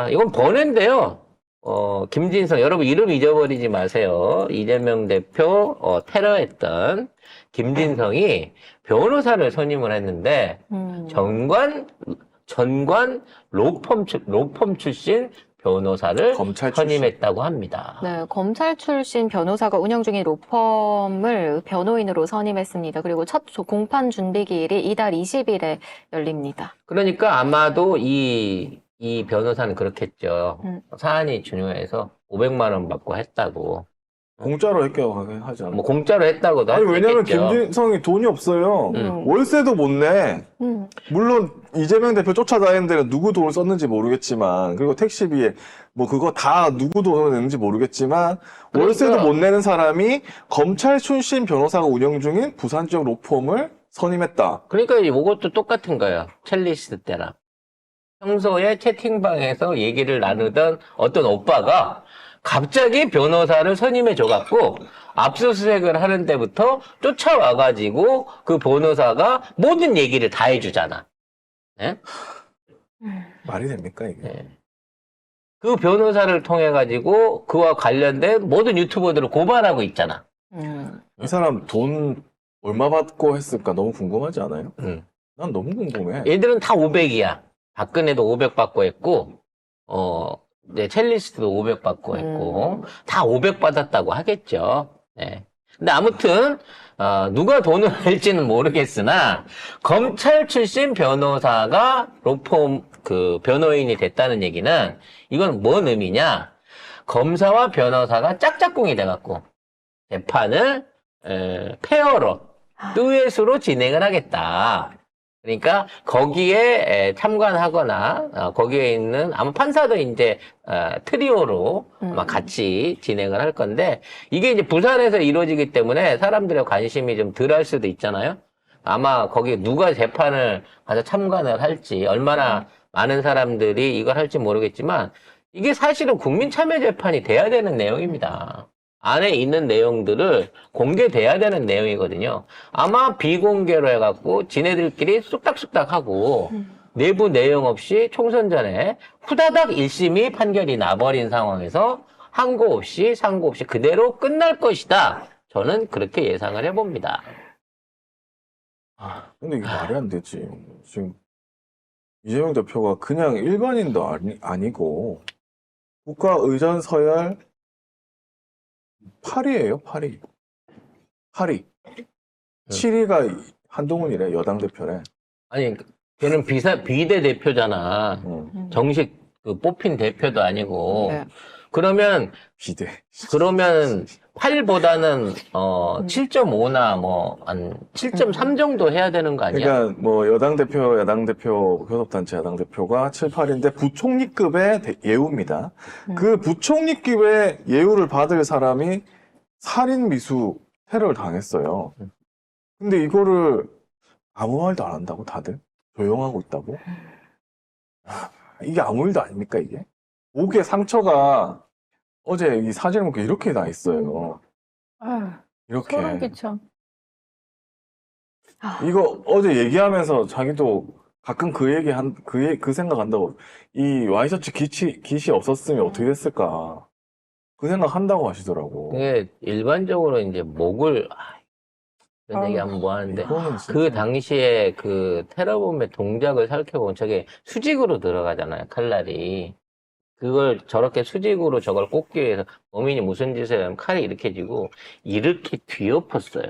이건 번외인데요. 김진성, 여러분 이름 잊어버리지 마세요. 이재명 대표, 테러했던 김진성이 변호사를 선임을 했는데, 전관 로펌 출신 변호사를 검찰 출신. 선임했다고 합니다. 네, 검찰 출신 변호사가 운영 중인 로펌을 변호인으로 선임했습니다. 그리고 첫 공판 준비 기일이 이달 20일에 열립니다. 그러니까 아마도 이 변호사는 그렇겠죠. 사안이 중요해서 500만 원 받고 했다고. 공짜로 했다고 하지 않아? 뭐 공짜로 했다고도 아니, 왜냐면 했겠죠. 김진성이 돈이 없어요. 월세도 못 내. 물론 이재명 대표 쫓아다니는 데는 누구 돈을 썼는지 모르겠지만, 그리고 택시비에 뭐 그거 다 누구 돈을 냈는지 모르겠지만, 월세도 그러니까. 못 내는 사람이 검찰 출신 변호사가 운영 중인 부산 지역 로펌을 선임했다. 그러니까 이것도 똑같은 거예요. 첼리스트 때랑. 평소에 채팅방에서 얘기를 나누던 어떤 오빠가 갑자기 변호사를 선임해 줘갖고 압수수색을 하는 데부터 쫓아와가지고 그 변호사가 모든 얘기를 다 해주잖아. 네? 말이 됩니까, 이게? 네. 그 변호사를 통해가지고 그와 관련된 모든 유튜버들을 고발하고 있잖아. 이 사람 돈 얼마 받고 했을까 너무 궁금하지 않아요? 난 너무 궁금해. 얘들은 다 500이야. 박근혜도 500 받고 했고, 첼리스트도 500 받고 했고, 다 500 받았다고 하겠죠. 네. 근데 아무튼, 누가 돈을 낼지는 모르겠으나, 검찰 출신 변호사가 로펌, 변호인이 됐다는 얘기는, 이건 뭔 의미냐? 검사와 변호사가 짝짝꿍이 돼갖고, 재판을, 페어로, 듀엣으로 진행을 하겠다. 그러니까 거기에 참관하거나 거기에 있는 아마 판사도 이제 트리오로 아마 같이 진행을 할 건데 이게 이제 부산에서 이루어지기 때문에 사람들의 관심이 좀 덜할 수도 있잖아요. 아마 거기 누가 재판을 가서 참관을 할지 얼마나 많은 사람들이 이걸 할지 모르겠지만 이게 사실은 국민참여재판이 돼야 되는 내용입니다. 안에 있는 내용들을 공개돼야 되는 내용이거든요. 아마 비공개로 해갖고 지네들끼리 쑥닥쑥닥 하고 내부 내용 없이 총선 전에 후다닥 1심이 판결이 나버린 상황에서 항고 없이 상고 없이 그대로 끝날 것이다. 저는 그렇게 예상을 해봅니다. 근데 이게 말이 안 되지. 지금 이재명 대표가 그냥 일반인도 아니고 국가의전 서열 8위예요, 8위. 8위. 7위가 한동훈이래, 여당 대표래. 아니, 걔는 비대 대표잖아. 정식 뽑힌 대표도 아니고. 네. 그러면 비대. 8보다는 7.5나 한 7.3 정도 해야 되는 거 아니야? 그러니까 뭐 여당 대표, 야당 대표, 교섭단체 야당 대표가 7, 8인데 부총리급의 예우입니다. 그 부총리급의 예우를 받을 사람이 살인 미수 테러를 당했어요. 근데 이거를 아무 말도 안 한다고 다들 조용하고 있다고? 이게 아무 일도 아닙니까 이게? 목에 상처가 어제 이 사진을 보니까 이렇게 나 있어요. 이렇게. 소름 끼쳐. 이거 어제 얘기하면서 자기도 가끔 그 생각한다고. 이 와이셔츠 깃이 없었으면 어떻게 됐을까. 그 생각 한다고 하시더라고. 이게 일반적으로 이제 목을, 이런 얘기하면 뭐 하는데, 이거는 진짜- 그 당시에 그 테러범의 동작을 살펴보면 저게 수직으로 들어가잖아요, 칼날이. 그걸 저렇게 수직으로 저걸 꽂기 위해서 범인이 무슨 짓을 하면 칼이 이렇게 지고 이렇게 뒤엎었어요.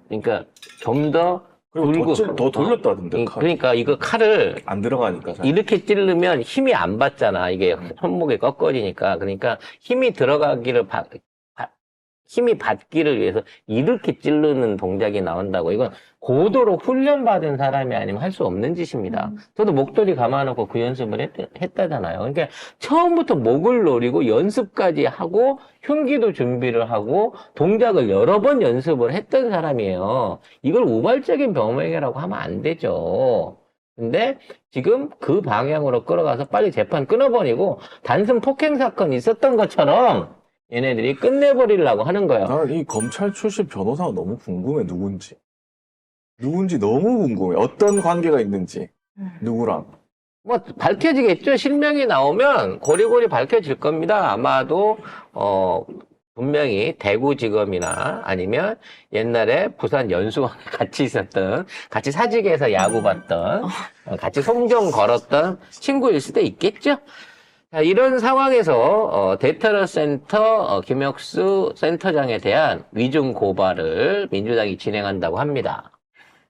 그러니까 좀 더 그리고 더 돌렸다던데, 칼. 그러니까 이거 칼을 안 들어가니까. 잘. 이렇게 찌르면 힘이 안 받잖아. 이게 손목에 꺾어지니까. 그러니까 힘이 힘이 받기를 위해서 이렇게 찌르는 동작이 나온다고. 이건 고도로 훈련받은 사람이 아니면 할 수 없는 짓입니다. 저도 목도리 감아놓고 그 연습을 했다잖아요. 그러니까 처음부터 목을 노리고 연습까지 하고 흉기도 준비를 하고 동작을 여러 번 연습을 했던 사람이에요. 이걸 우발적인 병행이라고 하면 안 되죠. 근데 지금 그 방향으로 끌어가서 빨리 재판 끊어버리고 단순 폭행 사건 있었던 것처럼 얘네들이 끝내버리려고 하는 거예요. 나는 이 검찰 출신 변호사가 너무 궁금해, 누군지. 누군지 너무 궁금해. 어떤 관계가 있는지. 누구랑. 뭐 밝혀지겠죠. 실명이 나오면 고리고리 밝혀질 겁니다. 아마도 분명히 대구지검이나 아니면 옛날에 부산 연수원에 같이 있었던, 같이 사직에서 야구 봤던, 같이 송정 걸었던 친구일 수도 있겠죠. 자, 이런 상황에서 대테러 센터 김혁수 센터장에 대한 위증 고발을 민주당이 진행한다고 합니다.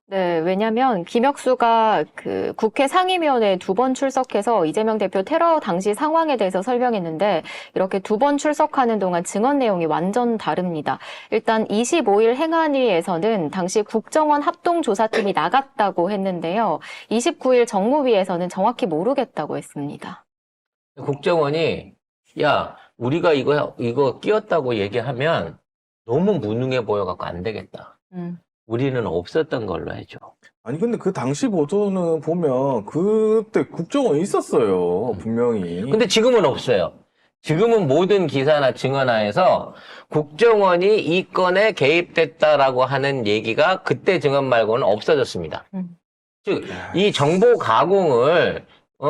네, 왜냐면 김혁수가 그 국회 상임위원회에 2번 출석해서 이재명 대표 테러 당시 상황에 대해서 설명했는데 이렇게 2번 출석하는 동안 증언 내용이 완전 다릅니다. 일단 25일 행안위에서는 당시 국정원 합동조사팀이 나갔다고 했는데요. 29일 정무위에서는 정확히 모르겠다고 했습니다. 국정원이 야, 우리가 이거 끼었다고 얘기하면 너무 무능해 보여갖고 안 되겠다. 우리는 없었던 걸로 해줘. 아니 근데 그 당시 보도는 보면 그때 국정원에 있었어요. 분명히. 근데 지금은 없어요. 지금은 모든 기사나 증언하에서 국정원이 이 건에 개입됐다라고 하는 얘기가 그때 증언 말고는 없어졌습니다. 즉, 이 정보 가공을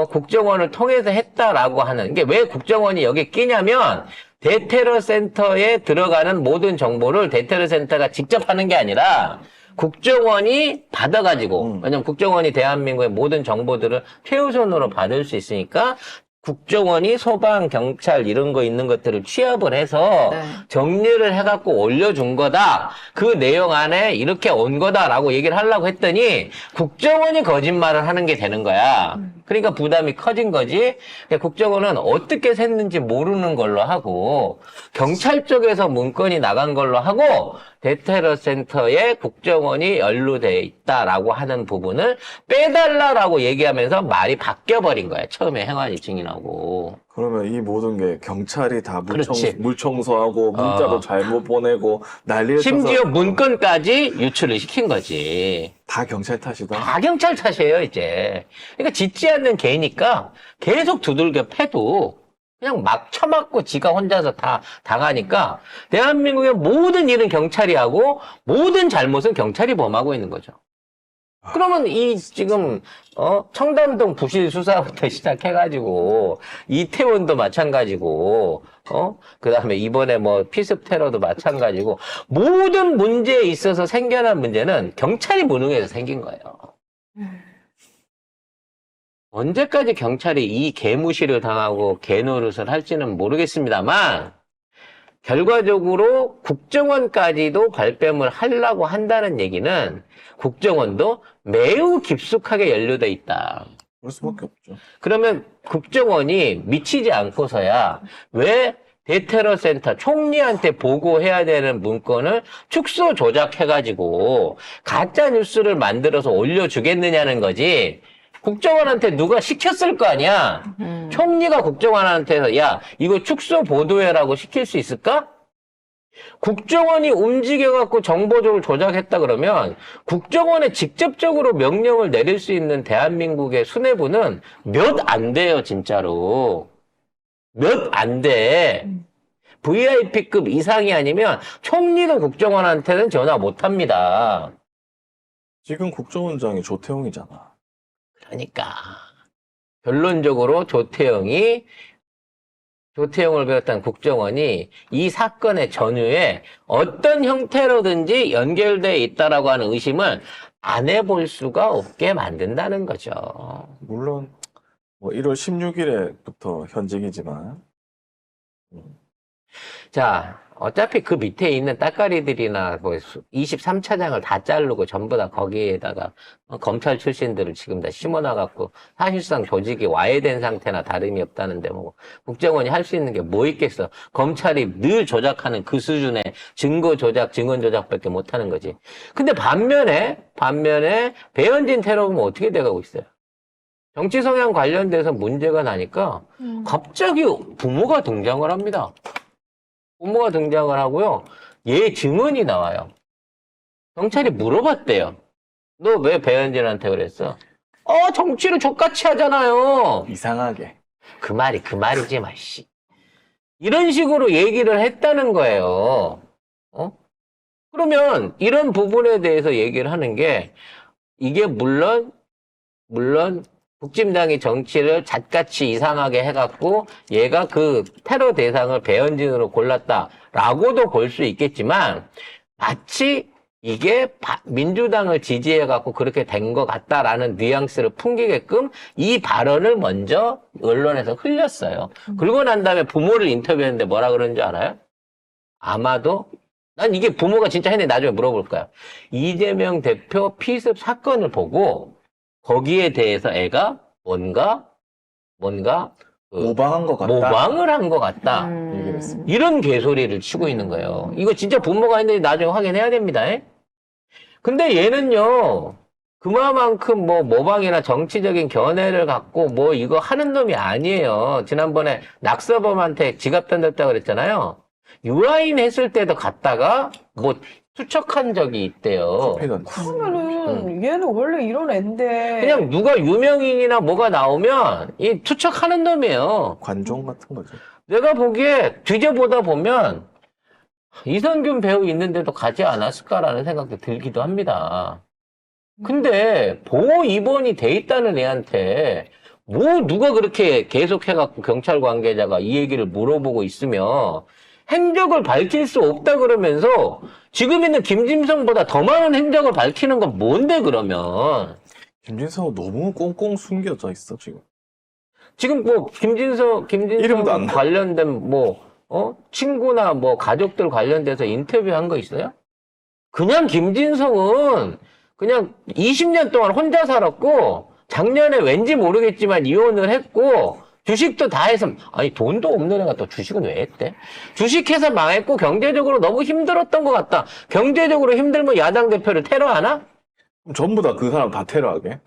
국정원을 통해서 했다라고 하는 게 왜 국정원이 여기 끼냐면 대테러 센터에 들어가는 모든 정보를 대테러 센터가 직접 하는 게 아니라 국정원이 받아가지고, 왜냐면 국정원이 대한민국의 모든 정보들을 최우선으로 받을 수 있으니까 국정원이 소방, 경찰 이런 거 있는 것들을 취합을 해서 네. 정리를 해갖고 올려준 거다. 그 내용 안에 이렇게 온 거다라고 얘기를 하려고 했더니 국정원이 거짓말을 하는 게 되는 거야. 그러니까 부담이 커진 거지. 국정원은 어떻게 샜는지 모르는 걸로 하고 경찰 쪽에서 문건이 나간 걸로 하고 대테러 센터에 국정원이 연루돼 있다라고 하는 부분을 빼달라라고 얘기하면서 말이 바뀌어버린 거야. 처음에 행안위 증인하고. 그러면 이 모든 게 경찰이 다 그렇지. 물청소하고 문자도 잘못 보내고 난리를 심지어 쳐서 문건까지 유출을 시킨 거지. 다 경찰 탓이다. 다 경찰 탓이에요, 이제. 그러니까 짖지 않는 개니까 계속 두들겨 패도 그냥 막 쳐맞고 지가 혼자서 다 당하니까 대한민국의 모든 일은 경찰이 하고 모든 잘못은 경찰이 범하고 있는 거죠. 그러면 이 지금 청담동 부실 수사부터 시작해가지고 이태원도 마찬가지고 그다음에 이번에 뭐 피습 테러도 마찬가지고 모든 문제에 있어서 생겨난 문제는 경찰이 무능해서 생긴 거예요. 언제까지 경찰이 이 개무시를 당하고 개노릇을 할지는 모르겠습니다만 결과적으로 국정원까지도 발뺌을 하려고 한다는 얘기는 국정원도 매우 깊숙하게 연루돼 있다. 그럴 수밖에 없죠. 그러면 국정원이 미치지 않고서야 왜 대테러 센터 총리한테 보고해야 되는 문건을 축소 조작해가지고 가짜 뉴스를 만들어서 올려주겠느냐는 거지. 국정원한테 누가 시켰을 거 아니야. 총리가 국정원한테서 야 이거 축소 보도해라고 시킬 수 있을까? 국정원이 움직여갖고 정보를 조작했다 그러면 국정원에 직접적으로 명령을 내릴 수 있는 대한민국의 수뇌부는 몇 안 돼요, 진짜로. 몇 안 돼. VIP급 이상이 아니면 총리도 국정원한테는 전화 못 합니다. 지금 국정원장이 조태용이잖아. 그러니까 결론적으로 조태용을 비롯한 국정원이 이 사건의 전후에 어떤 형태로든지 연결돼 있다라고 하는 의심을 안 해볼 수가 없게 만든다는 거죠. 물론 뭐 1월 16일에부터 현직이지만 자, 어차피 그 밑에 있는 따까리들이나 뭐 23차장을 다 자르고 전부 다 거기에다가 검찰 출신들을 지금 다 심어놔갖고 사실상 조직이 와해된 상태나 다름이 없다는데 뭐 국정원이 할 수 있는 게 뭐 있겠어. 검찰이 늘 조작하는 그 수준의 증거 조작, 증언 조작밖에 못하는 거지. 근데 반면에 배현진 테러 보면 어떻게 돼가고 있어요. 정치 성향 관련돼서 문제가 나니까 갑자기 부모가 등장을 합니다. 부모가 등장을 하고요. 얘 증언이 나와요. 경찰이 물어봤대요. 너 왜 배현진한테 그랬어? 정치를 족같이 하잖아요. 이상하게. 그 말이지, 마씨. 이런 식으로 얘기를 했다는 거예요. 그러면 이런 부분에 대해서 얘기를 하는 게 이게 물론 국진당이 정치를 잣같이 이상하게 해갖고 얘가 그 테러 대상을 배현진으로 골랐다라고도 볼 수 있겠지만 마치 이게 민주당을 지지해갖고 그렇게 된 것 같다라는 뉘앙스를 풍기게끔 이 발언을 먼저 언론에서 흘렸어요. 그러고 난 다음에 부모를 인터뷰했는데 뭐라 그러는 줄 알아요? 아마도 난 이게 부모가 진짜 했는데 나중에 물어볼 거야. 이재명 대표 피습 사건을 보고 거기에 대해서 애가 뭔가 그 모방한 것 같다. 모방을 한 것 같다. 얘기를 했습니다. 이런 개소리를 치고 있는 거예요. 이거 진짜 부모가 했는데 나중에 확인해야 됩니다. 근데 얘는요, 그만큼 뭐 모방이나 정치적인 견해를 갖고 뭐 이거 하는 놈이 아니에요. 지난번에 낙서범한테 지갑 던졌다고 그랬잖아요. 유아인 했을 때도 갔다가 뭐 투척한 적이 있대요. 커피던. 그러면은 얘는 원래 이런 애인데 그냥 누가 유명인이나 뭐가 나오면 이 투척하는 놈이에요. 관종 같은 거죠. 내가 보기에 뒤져보다 보면 이선균 배우 있는데도 가지 않았을까라는 생각도 들기도 합니다. 근데 보호 입원이 돼 있다는 애한테 뭐 누가 그렇게 계속해갖고 경찰 관계자가 이 얘기를 물어보고 있으며 행적을 밝힐 수 없다 그러면서 지금 있는 김진성보다 더 많은 행적을 밝히는 건 뭔데 그러면? 김진성은 너무 꽁꽁 숨겨져 있어 지금. 지금 뭐 김진성 이름도 안 나. 관련된 친구나 뭐 가족들 관련돼서 인터뷰한 거 있어요? 그냥 김진성은 그냥 20년 동안 혼자 살았고 작년에 왠지 모르겠지만 이혼을 했고 주식도 다 해서 아니 돈도 없는 애가 또 주식은 왜 했대? 주식해서 망했고 경제적으로 너무 힘들었던 것 같다. 경제적으로 힘들면 야당 대표를 테러하나? 그럼 전부 다 그 사람 다 테러하게.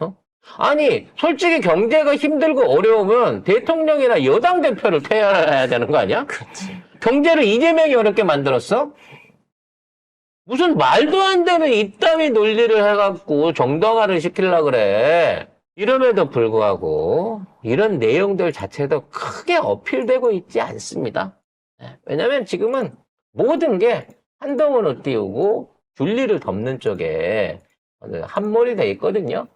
아니 솔직히 경제가 힘들고 어려우면 대통령이나 여당 대표를 테러해야 되는 거 아니야? 그렇지. 경제를 이재명이 어렵게 만들었어? 무슨 말도 안 되는 이따위 논리를 해갖고 정당화를 시키려고 그래. 이럼에도 불구하고 이런 내용들 자체도 크게 어필되고 있지 않습니다. 왜냐면 지금은 모든 게 한동훈을 띄우고 줄리를 덮는 쪽에 함몰이 돼 있거든요.